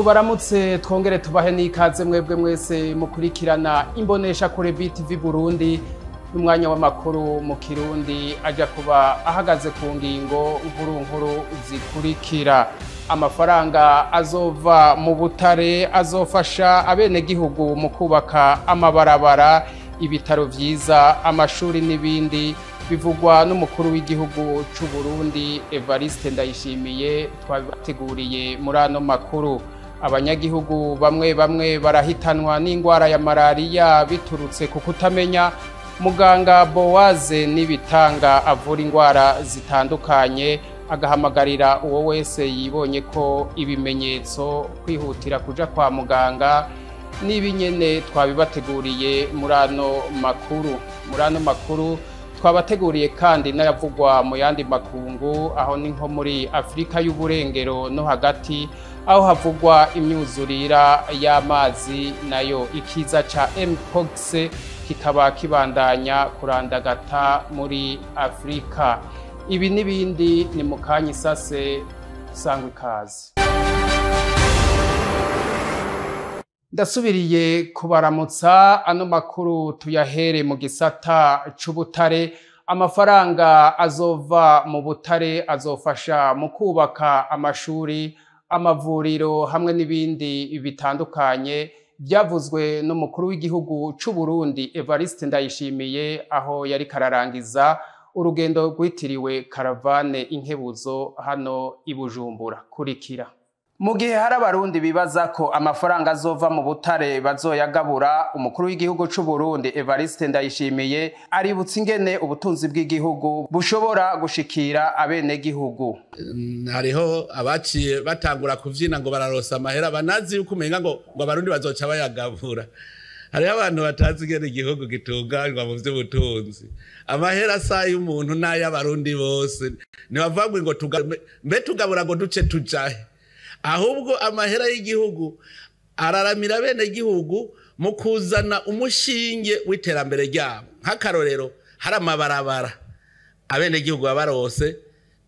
tubaramutse twongere tubahe n'ikaze mwebwe mwese mukurikirana imbonesha kure BTV Burundi n'umwanya w'amakuru mu Kirundi aja kuba ahagaze ku ngingo nkuru zikurikira. Amafaranga azova mu butare azofasha abenegihugu mu kubaka amabarabara, ibitaro vyiza, amashuri n'ibindi bivugwa n'umukuru w'igihugu c'u Burundi Evariste Ndayishimiye. Twabateguriye muri ano makuru. Abanyagihugu bamwe barahitanwa n'ingwara ya malaria biturutse ku kutamenya. Muganga Bowaze Nibitanga avura ingwara zitandukanye, agahamagarira uwo wese yibonye ko ibimenyetso kwihutira kuja kwa muganga. Nibinyene twabibateguriye muri ano makuru. Twabateguriye kandi n'ayavugwa mu yandi makungu, aho ni nko muri Afrika y'uburengero no hagati, aho havugwa imyuzurira y'amazi nayo ikiza ca Mpox kikaba kibandanya kurandagata muri Afrika. Ibi n'ibindi ni mu kanya isase, sangwa ikaze. Ndasubiriye kubaramutsa. Ano makuru tuyahere mu gisata c'ubutare. Amafaranga azova mu butare azofasha mu kubaka amashuri, amavuriro hamwe n'ibindi bitandukanye, byavuzwe n'umukuru w'igihugu c'u Burundi Evariste Ndayishimiye aho yari kararangiza urugendo rwitiriwe Karavane Inkebuzo hano i Bujumbura. Kurikira. Mu gihe hari abarundi bibaza ko amafaranga azova mu butare bazoyagabura, umukuru w'igihugu c'u Burundi Evariste Ndayishimiye aributsa ingene ubutunzi bw'igihugu bushobora gushikira abenegihugu. Hariho abaciye batangura kuvyina ngo bararosa amahera, banazi yuko umenga ngo abarundi bazoca bayagabura. Hariho abantu batazi ingene igihugu gitunganywa mu vy'ubutunzi. Amahera asa y'umuntu n'ay'abarundi bose. Ntibavangwe ngo tugabura ngo duce tujahe. Ahubwo amahera y'igihugu araramira bene gihugu mu kuzana umushinge w'iterambere ryabo. Nk'akarorero, hari amabarabara abene gihugu babarose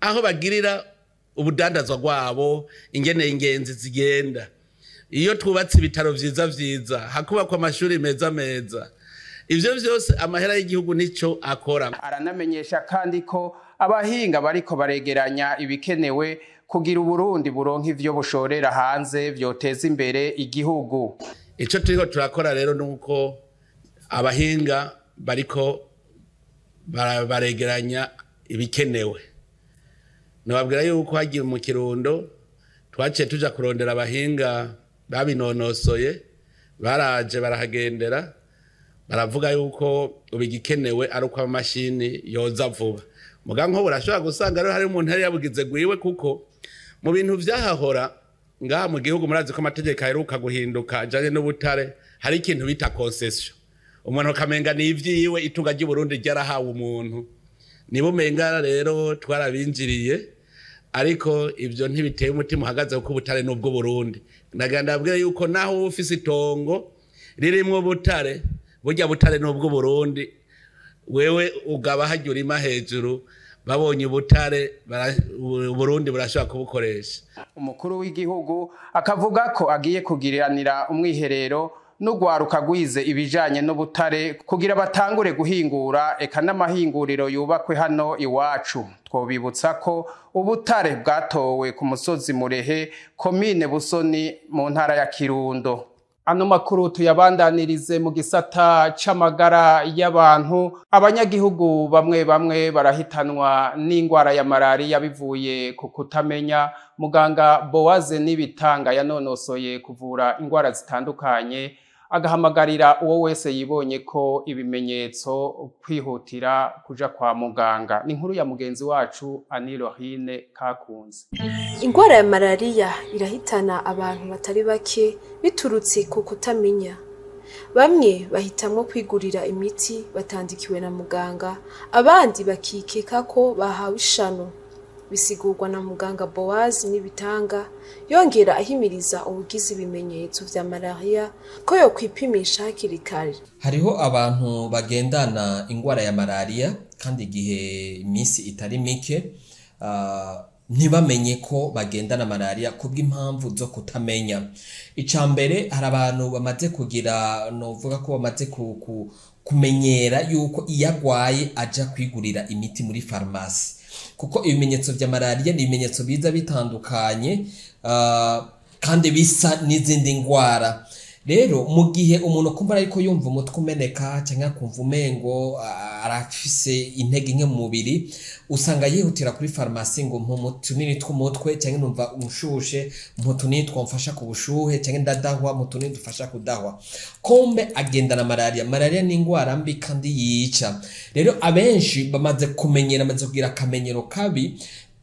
aho bagirira ubudandazwa rwabo, ingene ingenzi zigenda. Iyo twubatse ibitaro vyiza, hakubakwa amashuri meza, ivyo vyose amahera y'igihugu nico akora. Aranamenyesha kandi ko abahinga bariko baregeranya ibikenewe kugira Uburundi buronka ivyo bushorera hanze vyoteza imbere igihugu. Ico turiko turakora rero nuko abahinga bariko baregeranya ibikenewe. Nababwira yuko hagiye mu Kirundo twaciye tuja kurondera abahinga babinonosoye, baraje barahagendera, baravuga yuko ubigikenewe ari uko amamashini yoza vuba. Muganko burashobora gusanga rero hari umuntu yari yabugize gwiwe, kuko mu bintu vyahahora ngaha mu gihugu murazi ko amategeko aheruka guhinduka ajanye n'ubutare, hari ikintu bita concession. Umuntu kamenga ni ivyiwe, itunga ry'u Burundi ryarahawe umuntu. Nibo menga rero twarabinjiriye, ariko ivyo ntibiteye umutima uhagaze kuko ubutare n'ubwo Burundi. Ndaganda abwira yuko naho ufise itongo ririmwo butare, burya butare n'ubwo Burundi, wewe ugaba hajya urima hejuru, babonye ubutare Burundi burashobora kubukoresha. Umukuru w'igihugu akavuga ko agiye kugiriranira umwiherero n'ugwaruka gwize ibijanye n'ubutare kugira batangure guhingura, eka n'amahinguriro yubakwe hano iwacu. Twobibutsa ko ubutare bwatowe ku musozi Murehe, komine Busoni mu ntara ya Kirundo. Ano makuru tuyabandanirize mu gisata c'amagara y'abantu. Abanyagihugu bamwe barahitanwa n'ingwara ya malaria bivuye ku kutamenya. Muganga Bowaze Nibitanga yanonosoye kuvura ingwara zitandukanye, agahamagarira uwo wese yibonye ko ibimenyetso kwihutira kuja kwa muganga. Ni inkuru ya mugenzi wacu Anirohine Kakunze. Ingwara ya malaria irahitana abantu batari bake biturutse ku kutamenya. Bamwe bahitamwo kwigurira imiti batandikiwe na muganga, abandi bakikeka ko bahawe ishano. Bisigurwa na muganga Bowaze Nibitanga, yongera ahimiriza ubugizi ibimenyetso vya malaria ko yo kwipimisha hakiri kare. Hariho abantu bagendana ingwara ya malaria kandi igihe imisi itari mike, ntibamenye ko bagendana malaria kubw'impamvu zo kutamenya. Icambere hari abantu bamaze kugira novuga ko bamaze kumenyera yuko iyagwaye aja kwigurira imiti muri farmasi, kuko ibimenyetso vya malaria ni ibimenyetso biza bitandukanye kandi bisa n'izindi ngwara. Rero mu gihe umuntu kumva ariko yumva umutwe umeneka cyangwa kumva umengo arafise intege nke mu mubiri, usanga yihutira kuri farmasi ngo mutunini tw'umutwe cyangwa numva umushushe, mutunini twamfasha ku bushuhe cyangwa ndadahwa, mutunini dufasha kudahwa. Kombe agendana malaria. Malaria ni ingwara mbi kandi yica. Rero abenshi bamaze kumenyera, bamaze kugira akamenyero kabi,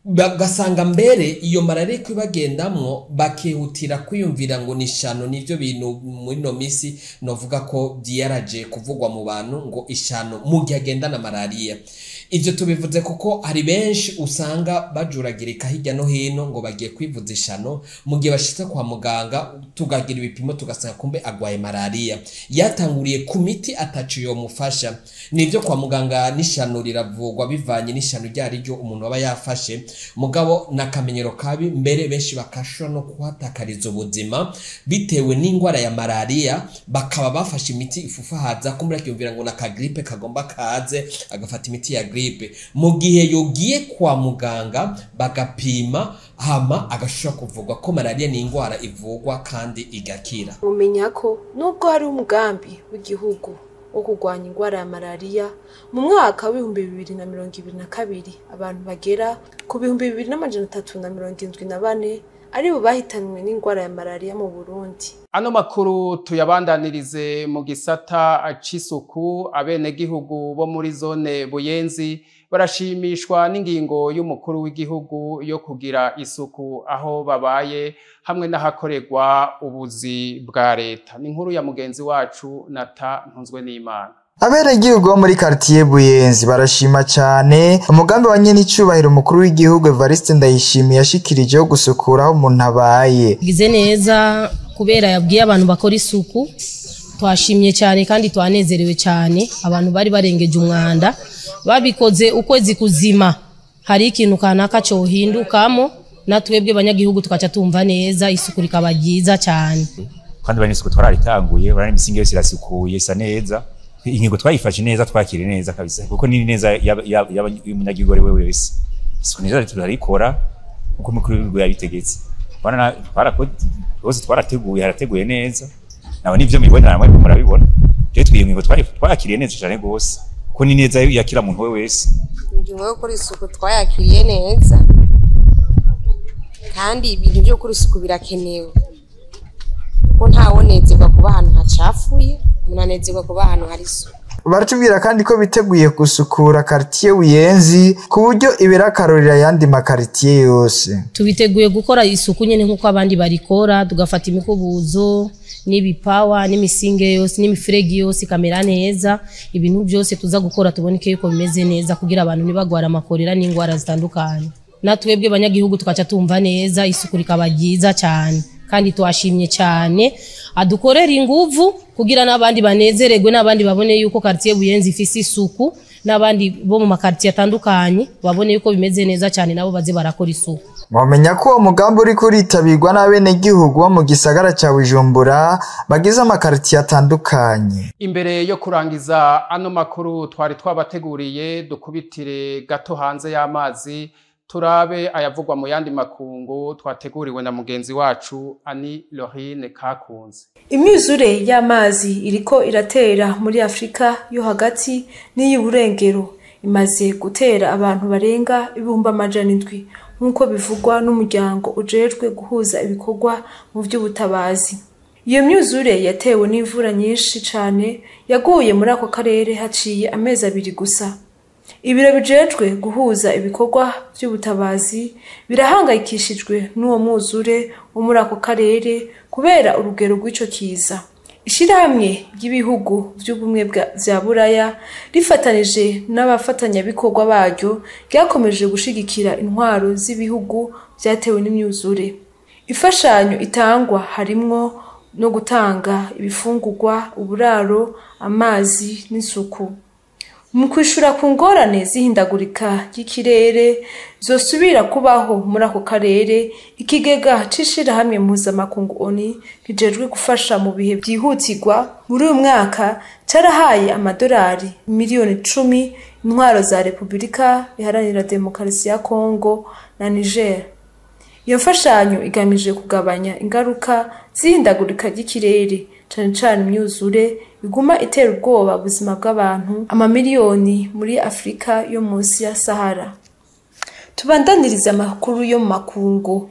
bagasanga mbere iyo malaria kwibagendamwo bakihutira kwiyumvira ngo nishano. Nivyo bintu muri no misi novuga ko byaraje kuvugwa mu bantu ngo ishano mu gihe agendana malaria. Ivyo tubivuze kuko hari benshi usanga bajuragirika hirya no hino ngo bagiye kwivuza ishano, mu gihe bashitse kwa muganga tugagira ibipimo tugasanga kumbe agwaye malaria, yatanguriye ku miti atacu yo mufasha. Nivyo kwa muganga n'ishano riravugwa bivanye n'ishano ryari ryo umuntu aba yafashe, mugabo nakamenyero kabi mbere benshi bakashwa no kuhatakariza ubuzima bitewe n'ingwara ya malaria, bakaba bafashe imiti ifufahaza kumbura kiyumvira ngo naka gripe kagomba kaze agafata imiti ya gripe, mu gihe yogiye kwa muganga bagapima hama agashobora kuvugwa ko malaria ni ingwara ivugwa kandi igakira. Mumenya ko nubwo hari umugambi w'igihugu wo kurwanya ingwara ya malaria, mu mwaka wa 2022 abantu bagera ku 2374 ari bo bahitanwe n'ingwara ya malaria mu Burundi. Ano makuru tuyabandanirize mu gisata c'isuku. Abenegihugu bo muri zone Buyenzi barashimishwa n'ingingo y'umukuru w'igihugu yo kugira isuku aho babaye hamwe n'ahakorerwa ubuzi bwa leta. Ni inkuru ya mugenzi wacu Nata Ntunzwe n'Imana. Abenegihugu bo muri quartier Buyenzi barashima cyane umugambi wa nyenicubahiro umukuru w'igihugu Evariste Ndayishimiye yashikirije wo gusukura aho umuntu abaye. Gize neza kubera yabwiye abantu bakora isuku, twashimye cyane kandi twanezerewe cyane. Abantu bari barengeje umwanda babikoze ukwezi kuzima, hari ikintu kanaka cyo hindukamo natwebwe banyagihugu tukaca tumva neza isuku rikaba ryiza cyane. Kandi banisuku twararitanguye, barani imisingi yose irasukuye isa neza. Ingingo twayifashe neza, twakire neza kabisa, kuko ni neza y'umunyagihugu we wese. Isuku neza turarikora uko mukuru w'igihugu yabitegetse. Bana bose twarateguye, harateguye neza. Naho nivyo mibona namwe murabibona. Je twiyingingo twakiriye neza cyane gose, ko ni neza yakira umuntu we wese. Ingingo yo kuri isuku twayakiriye neza, kandi ibintu byo kuri isuku birakenewe, ko ntawonezerwa kuba ahantu hacafuye, munanezerwa kuba ahantu hari isuku. Baratubwira kandi ko biteguye gusukura quartier Buyenzi ku buryo ibirakarurira yandi makartier yose. Tubiteguye gukora isuku nyene nkuko abandi barikora, tugafata imikubuzo n'ibipawa n'imisinge yose n'imifregi yose kamera neza. Ibintu byose tuza gukora tuboneke yuko bimeze neza kugira abantu nibagwara amakorera n'ingwara zitandukanye. Natwebwe banyagihugu tukaca tumva neza isuku rikaba ryiza cyane, kandi twashimye cyane adukorera inguvu kugira n'abandi banezeregwe, n'abandi babone yuko quartier Buyenzi ifise isuku, n'abandi bo mu makartier atandukanye babone yuko bimeze neza cyane nabo baze barakora isuku. Mwamenya ko umugambi uri kuritabirwa n'abenegihugu bo mu gisagara ca Bujumbura bagize amakartier atandukanye. Imbere yo kurangiza ano makuru twari twabateguriye, dukubitire gato hanze y'amazi turabe ayavugwa mu yandi makungu twateguriwe na mugenzi wacu Ani Lorine Kakunze. Imyuzure y'amazi iriko iratera muri Afrika yo hagati n'iy'uburengero imaze gutera abantu barenga 700 nkuko bivugwa n'umuryango ujejwe guhuza ibikorwa mu by'ubutabazi. Iyo myuzure yatewe n'imvura nyinshi cyane yaguye muri ako karere haciye amezi 2 gusa. Ibiro bijejwe guhuza ibikorwa by'ubutabazi birahangayikishijwe n'uwo mwuzure wo muri ako karere kubera urugero rw'ico kiza. Ishirahamwe ry'ibihugu by'ubumwe bya Buraya rifatanije n'abafatanyabikorwa baryo ryakomeje gushigikira intwaro z'ibihugu byatewe n'imyuzure. Ifashanyo itangwa harimwo no gutanga ibifungurwa, uburaro, amazi n'isuku. mu kwishura ku ngorane z'ihindagurika ry'ikirere zosubira kubaho muri ako karere, ikigega c'ishirahamwe mpuzamakungu ONU kijejwe gufasha mu bihe vyihutirwa muri uyu mwaka carahaye amadolari miliyoni 10 intwaro za Repubulika Iharanira Demokarasi ya Kongo na Niger. Iyo mfashanyo igamije kugabanya ingaruka z'ihindagurika ry'ikirere, cane cane imyuzure iguma itera ubwoba ubuzima bw'abantu amamiliyoni muri Afrika yo munsi ya Sahara. Tubandaniriza amakuru yo mu makungu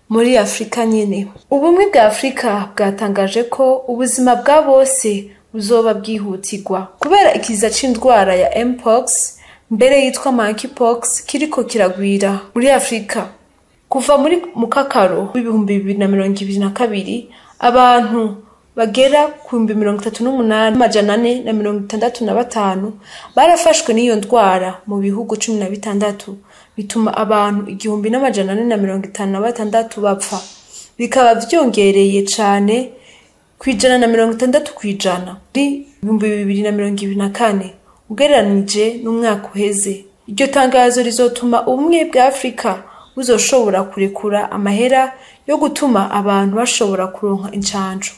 muri Afrika nyene. Ubumwe bwa Afrika bwatangaje ko ubuzima bwa bose buzoba bwihutirwa kubera ikiza c'indwara ya Mpox, mbere yitwa Monkeypox, kiriko kiragwira muri Afrika. Kuva muri mukakaro w'ibihumbi 2022 abantu bagera ku 38,465 barafashwe n'iyo ndwara mu bihugu 16, bituma abantu 1,456 bapfa, bikaba vyongereye cane kwijana na 60% kwijana muri 2024 ugereranije n'umwaka uheze. Iryo tangazo rizotuma ubumwe bwa Afrika buzoshobora kurekura amahera yo gutuma abantu bashobora kuronka incanco.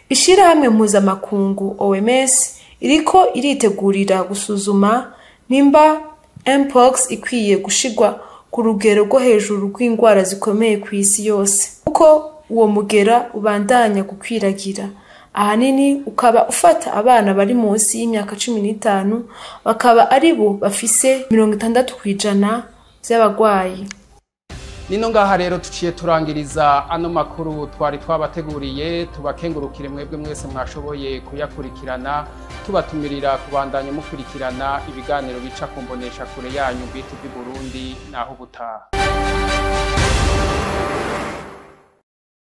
Ishirahamwe mpuzamakungu OMS iriko iritegurira gusuzuma nimba Mpox ikwiye gushigwa ku rugero rwo hejuru rw'indwara zikomeye ku isi yose, kuko uwo mugera ubandanya gukwiragira. Ahanini ukaba ufata abana bari munsi y'imyaka 15, bakaba ari bo bafise 60% by'abagwayi. Nino ngaha rero tuciye turangiriza ano makuru twari twabateguriye. Tubakengurukire mwebwe mwese mwashoboye kuyakurikirana, tubatumirira kubandanya mukurikirana ibiganiro bica kumbonesha kure yanyu BTV Burundi naho gutaha.